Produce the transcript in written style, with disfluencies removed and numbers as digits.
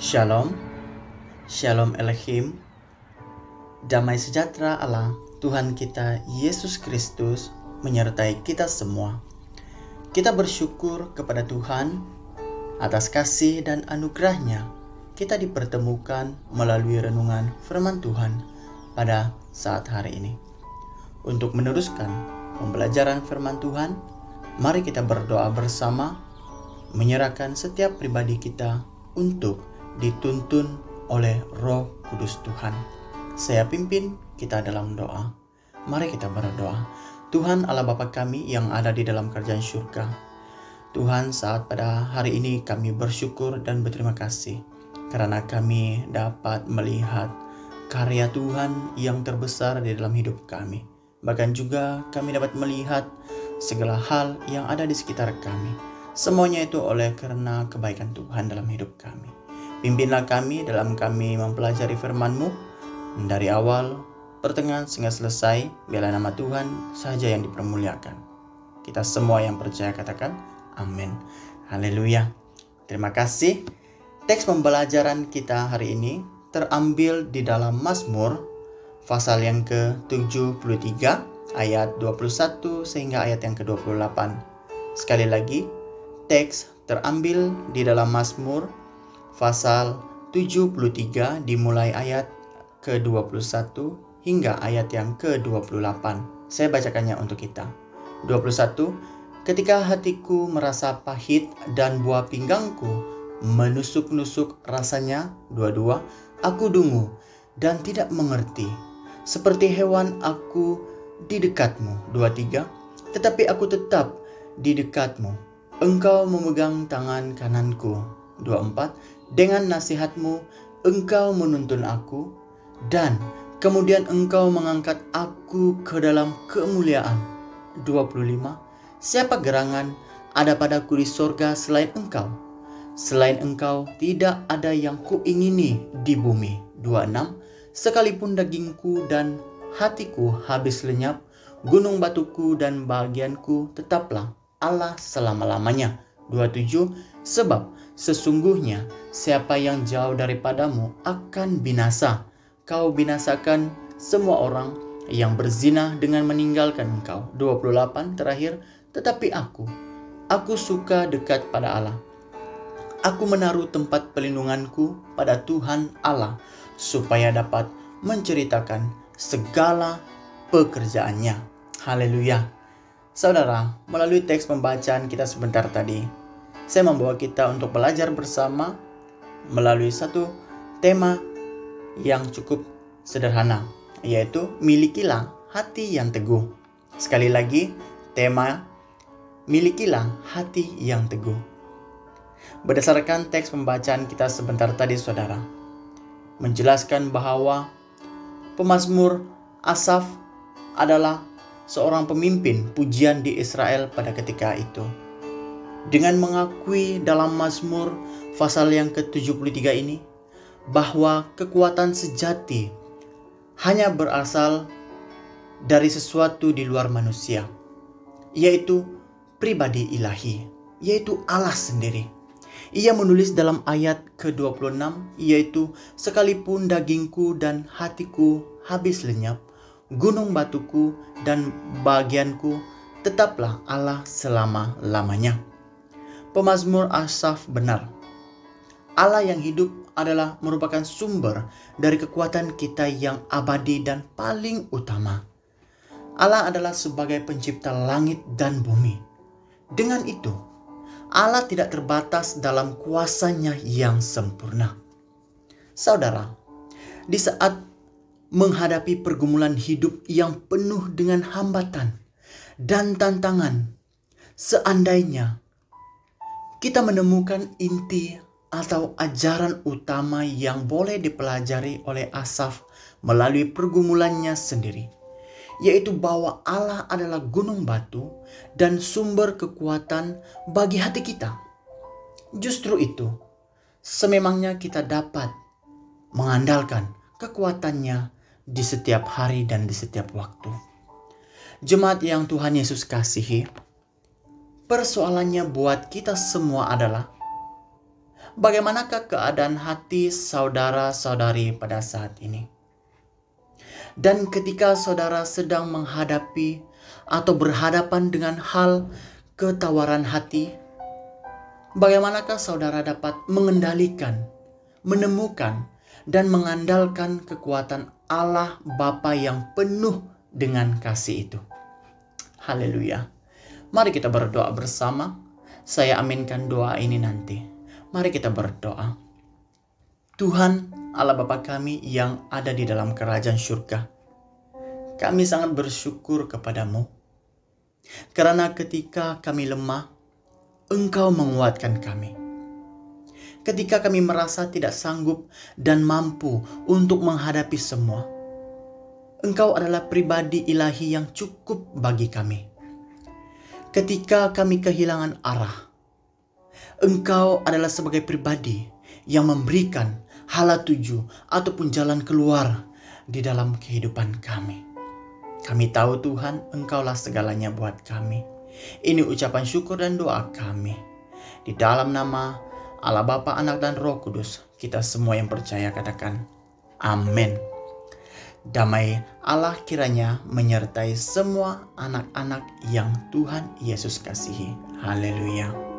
Shalom, Shalom Elohim, damai sejahtera Allah, Tuhan kita Yesus Kristus menyertai kita semua. Kita bersyukur kepada Tuhan atas kasih dan anugerahnya. Kita dipertemukan melalui renungan firman Tuhan pada saat hari ini. Untuk meneruskan pembelajaran firman Tuhan, mari kita berdoa bersama, menyerahkan setiap pribadi kita untuk dituntun oleh Roh Kudus Tuhan. Saya pimpin kita dalam doa. Mari kita berdoa. Tuhan Allah Bapa kami yang ada di dalam kerajaan surga. Tuhan, saat pada hari ini kami bersyukur dan berterima kasih karena kami dapat melihat karya Tuhan yang terbesar di dalam hidup kami. Bahkan juga kami dapat melihat segala hal yang ada di sekitar kami. Semuanya itu oleh karena kebaikan Tuhan dalam hidup kami. Pimpinlah kami dalam kami mempelajari firman-Mu dari awal, pertengahan hingga selesai. Biarlah nama Tuhan saja yang dipermuliakan. Kita semua yang percaya katakan amin. Haleluya. Terima kasih. Teks pembelajaran kita hari ini terambil di dalam Mazmur pasal yang ke-73 ayat 21 sehingga ayat yang ke-28. Sekali lagi, teks terambil di dalam Mazmur pasal 73 dimulai ayat ke-21 hingga ayat yang ke-28. Saya bacakannya untuk kita. 21. Ketika hatiku merasa pahit dan buah pinggangku menusuk-nusuk rasanya. 22. Aku dungu dan tidak mengerti. Seperti hewan aku di dekatmu. 23. Tetapi aku tetap di dekatmu. Engkau memegang tangan kananku. 24. Dengan nasihatmu engkau menuntun aku, dan kemudian engkau mengangkat aku ke dalam kemuliaan. 25. Siapa gerangan ada padaku di sorga selain engkau? Selain engkau tidak ada yang kuingini di bumi. 26. Sekalipun dagingku dan hatiku habis lenyap, gunung batuku dan bagianku tetaplah Allah selama-lamanya. 27. Sebab sesungguhnya siapa yang jauh daripadamu akan binasa. Kau binasakan semua orang yang berzina dengan meninggalkan engkau. 28 terakhir. Tetapi aku suka dekat pada Allah. Aku menaruh tempat pelindunganku pada Tuhan Allah, supaya dapat menceritakan segala pekerjaannya. Haleluya. Saudara, melalui teks pembacaan kita sebentar tadi, saya membawa kita untuk belajar bersama melalui satu tema yang cukup sederhana, yaitu milikilah hati yang teguh. Sekali lagi, tema milikilah hati yang teguh. Berdasarkan teks pembacaan kita sebentar tadi, saudara, menjelaskan bahwa pemazmur Asaf adalah seorang pemimpin pujian di Israel pada ketika itu. Dengan mengakui dalam Mazmur pasal yang ke-73 ini bahwa kekuatan sejati hanya berasal dari sesuatu di luar manusia, yaitu pribadi ilahi, yaitu Allah sendiri. Ia menulis dalam ayat ke-26, yaitu sekalipun dagingku dan hatiku habis lenyap, gunung batuku dan bagianku tetaplah Allah selama-lamanya. Pemazmur Asaf benar. Allah yang hidup adalah merupakan sumber dari kekuatan kita yang abadi dan paling utama. Allah adalah sebagai pencipta langit dan bumi. Dengan itu, Allah tidak terbatas dalam kuasanya yang sempurna. Saudara, di saat menghadapi pergumulan hidup yang penuh dengan hambatan dan tantangan, seandainya kita menemukan inti atau ajaran utama yang boleh dipelajari oleh Asaf melalui pergumulannya sendiri, yaitu bahwa Allah adalah gunung batu dan sumber kekuatan bagi hati kita. Justru itu, sememangnya kita dapat mengandalkan kekuatannya di setiap hari dan di setiap waktu. Jemaat yang Tuhan Yesus kasihi, persoalannya buat kita semua adalah Bagaimanakah keadaan hati saudara-saudari pada saat ini? Dan ketika saudara sedang menghadapi atau berhadapan dengan hal ketawaran hati, bagaimanakah saudara dapat mengendalikan, menemukan, dan mengandalkan kekuatan Allah Bapa yang penuh dengan kasih itu? Haleluya. Mari kita berdoa bersama. Saya aminkan doa ini nanti. Mari kita berdoa. Tuhan Allah Bapa kami yang ada di dalam kerajaan surga, kami sangat bersyukur kepadamu. Karena ketika kami lemah, Engkau menguatkan kami. Ketika kami merasa tidak sanggup dan mampu untuk menghadapi semua, Engkau adalah pribadi ilahi yang cukup bagi kami. Ketika kami kehilangan arah, Engkau adalah sebagai pribadi yang memberikan hala tuju ataupun jalan keluar di dalam kehidupan kami. Kami tahu Tuhan, Engkaulah segalanya buat kami. Ini ucapan syukur dan doa kami. Di dalam nama Allah Bapa, Anak, dan Roh Kudus, kita semua yang percaya katakan amin. Damai Allah kiranya menyertai semua anak-anak yang Tuhan Yesus kasihi. Haleluya.